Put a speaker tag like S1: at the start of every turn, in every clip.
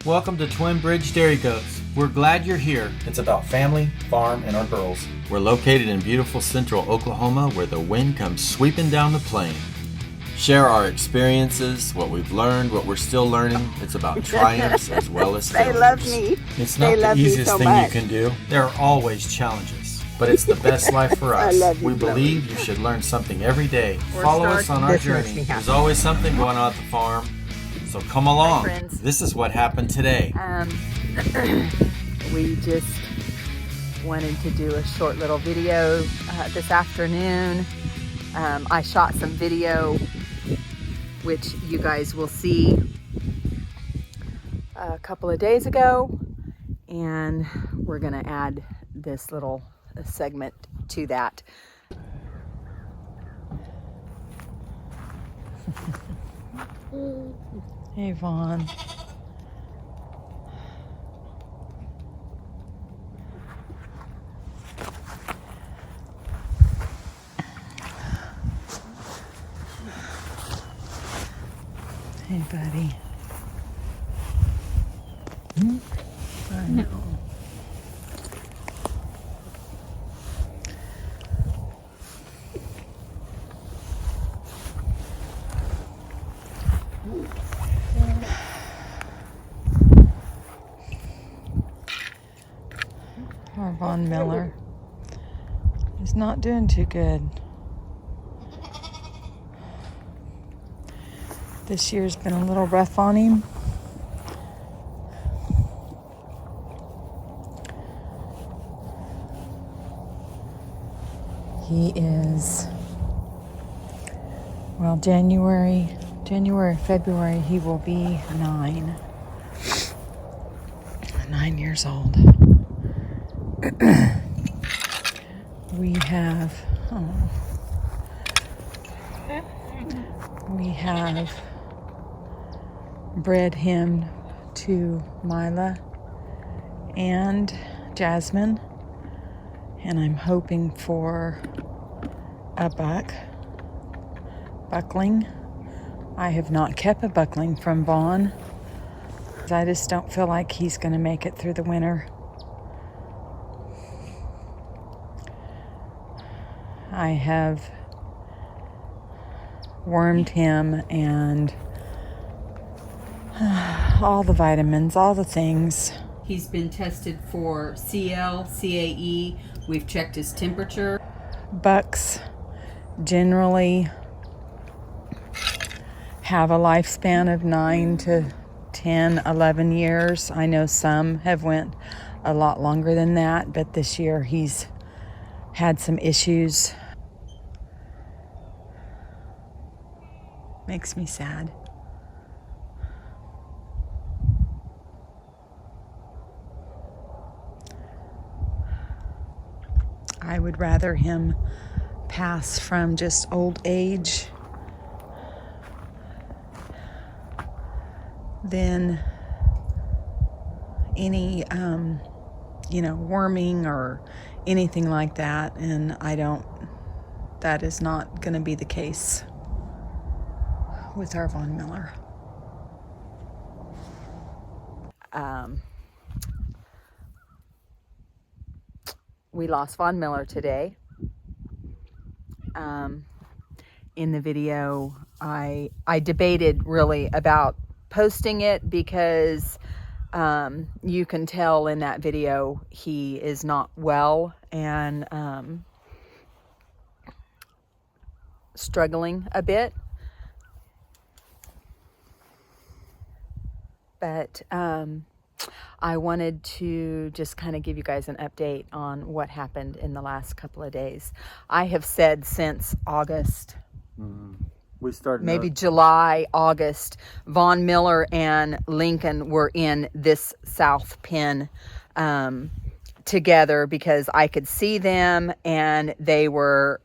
S1: Welcome to Twin Bridge Dairy Goats. We're glad you're here.
S2: It's about family, farm, and our girls.
S1: We're located in beautiful central Oklahoma where the wind comes sweeping down the plain. Share our experiences, what we've learned, what we're still learning. It's about triumphs as well as failures.
S3: They love me.
S1: It's not the easiest thing you can do. There are always challenges, but it's the best life for us. We believe you should learn something every day. Follow us on our journey. There's always something going on at the farm, so come along. This is what happened today.
S3: We just wanted to do a short little video this afternoon. I shot some video which you guys will see a couple of days ago, and we're gonna add this little segment to that. Hey Vaughn. Hey, buddy. I know. Our Von Miller is not doing too good. This year's been a little rough on him. He is, well, January, February, he will be 9 years old. We have bred him to Mila and Jasmine, and I'm hoping for a buckling. I have not kept a buckling from Vaughn. I just don't feel like he's going to make it through the winter. I have wormed him and all the vitamins, all the things. He's been tested for CL, CAE. We've checked his temperature. Bucks generally have a lifespan of 9 to 10, 11 years. I know some have went a lot longer than that, but this year he's had some issues. Makes me sad. I would rather him pass from just old age than any, worming or anything like that. And that is not going to be the case with our Von Miller. We lost Von Miller today. In the video, I debated really about posting it because you can tell in that video he is not well and struggling a bit. But I wanted to just kind of give you guys an update on what happened in the last couple of days. I have said since August,
S1: We started
S3: maybe July, August, Von Miller and Lincoln were in this south pen together because I could see them and they were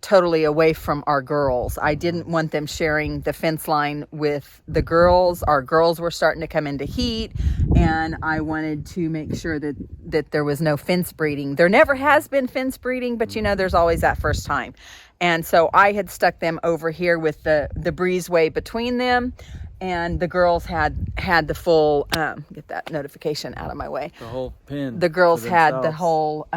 S3: totally away from our girls. I didn't want them sharing the fence line with the girls. Our girls were starting to come into heat, and I wanted to make sure that there was no fence breeding. There never has been fence breeding, but there's always that first time. And so I had stuck them over here with the breezeway between them, and the girls had the full, get that notification out of my way.
S1: The whole pen.
S3: The girls had the whole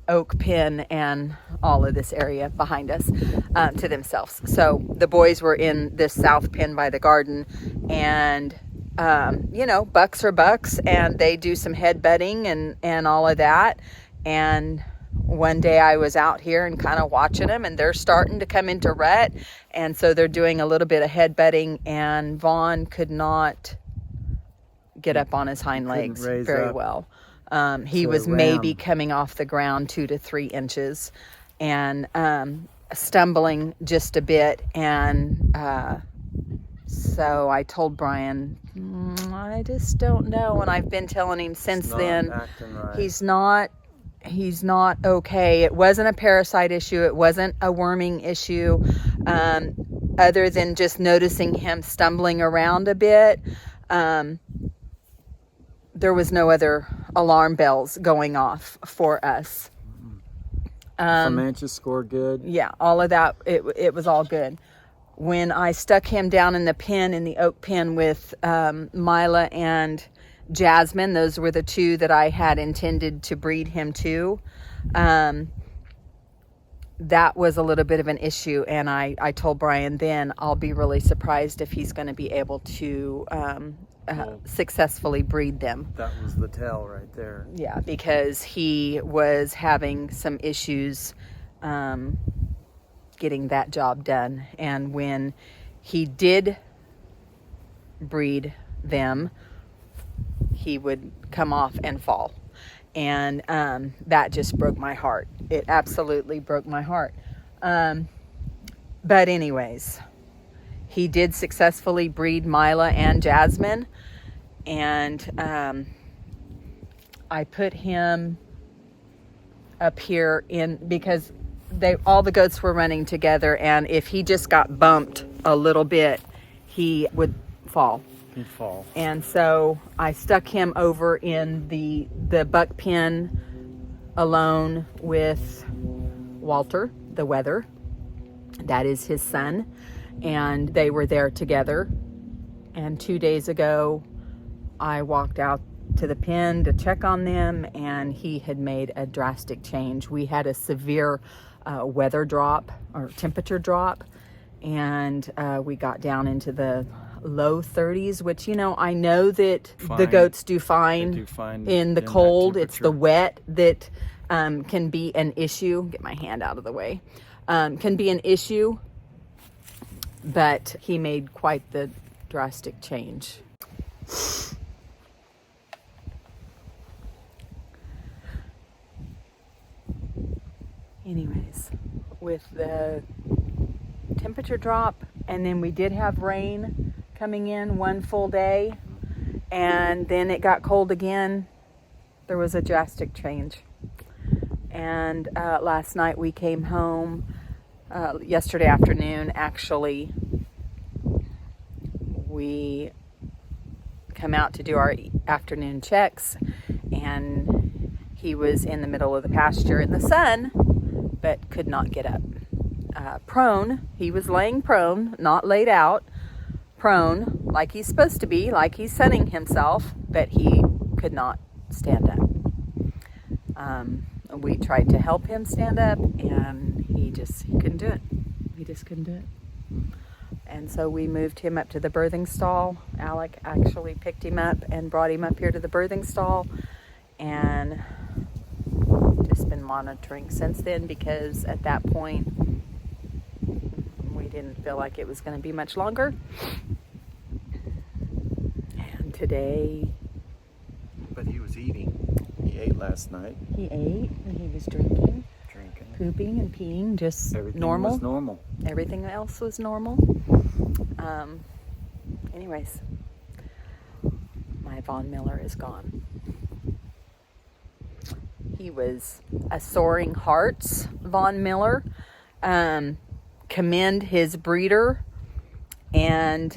S3: oak pen and all of this area behind us to themselves. So the boys were in this south pen by the garden, and bucks are bucks, and they do some headbutting and all of that. And one day I was out here and kind of watching them, and they're starting to come into rut, and so they're doing a little bit of headbutting, and Vaughn could not get up on his hind legs very well. He was maybe coming off the ground 2 to 3 inches, and stumbling just a bit. And so I told Brian, I just don't know. And I've been telling him since then, he's not okay. It wasn't a parasite issue. It wasn't a worming issue. Other than just noticing him stumbling around a bit, there was no other alarm bells going off for us.
S1: Comanches scored good.
S3: Yeah, all of that. It was all good. When I stuck him down in the pen, in the oak pen with Mila and Jasmine, those were the 2 that I had intended to breed him to. That was a little bit of an issue, and I told Brian then I'll be really surprised if he's going to be able to successfully breed them.
S1: That was the tell right there.
S3: Yeah, because he was having some issues getting that job done. And when he did breed them, he would come off and fall. And that just broke my heart. It absolutely broke my heart. But anyways, he did successfully breed Mila and Jasmine. And I put him up here because all the goats were running together, and if he just got bumped a little bit, he would fall.
S1: He'd fall.
S3: And so I stuck him over in the buck pen alone with Walter, the Weather. That is his son. And they were there together. And 2 days ago, I walked out to the pen to check on them, and he had made a drastic change. We had a severe weather drop or temperature drop, and we got down into the low 30s, which, I know that the goats do fine in the cold. It's the wet that can be an issue. Get my hand out of the way. Can be an issue, but he made quite the drastic change. Anyways, with the temperature drop, and then we did have rain coming in one full day, and then it got cold again, there was a drastic change. And last night we came home, yesterday afternoon actually, we come out to do our afternoon checks, and he was in the middle of the pasture in the sun, but could not get up. Prone, he was laying prone, not laid out, prone, like he's supposed to be, like he's sunning himself, but he could not stand up. We tried to help him stand up, and he couldn't do it. He just couldn't do it. And so we moved him up to the birthing stall. Alec actually picked him up and brought him up here to the birthing stall, and just been monitoring since then, because at that point we didn't feel like it was going to be much longer. And today,
S1: but he was eating. He ate last night.
S3: He ate, and he was drinking, pooping and peeing, just normal.
S1: Everything was normal.
S3: Everything else was normal. Anyways, my Von Miller is gone. He was a Soaring Hearts Von Miller. Commend his breeder and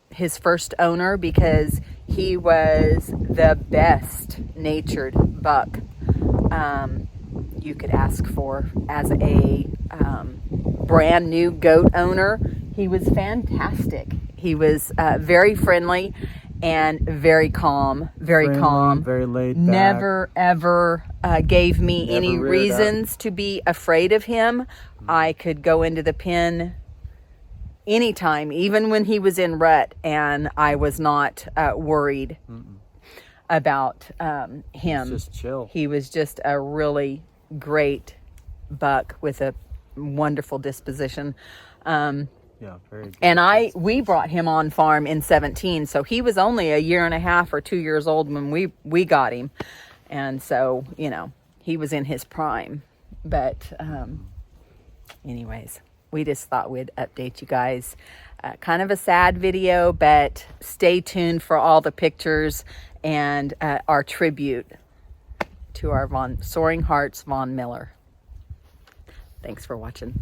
S3: his first owner, because he was the best natured buck you could ask for as a brand new goat owner. He was fantastic. He was very friendly and very calm, very
S1: laid back.
S3: Never, ever gave me any
S1: reared
S3: reasons to be afraid of him. I could go into the pen anytime, even when he was in rut, and I was not worried about him.
S1: He's just chill.
S3: He was just a really great buck with a wonderful disposition.
S1: Yeah, very good.
S3: And we brought him on farm in 17, so he was only a year and a half or 2 years old when we got him. And so, you know, he was in his prime. But anyways, we just thought we'd update you guys. Kind of a sad video, but stay tuned for all the pictures and our tribute to our Soaring Hearts Von Miller. Thanks for watching.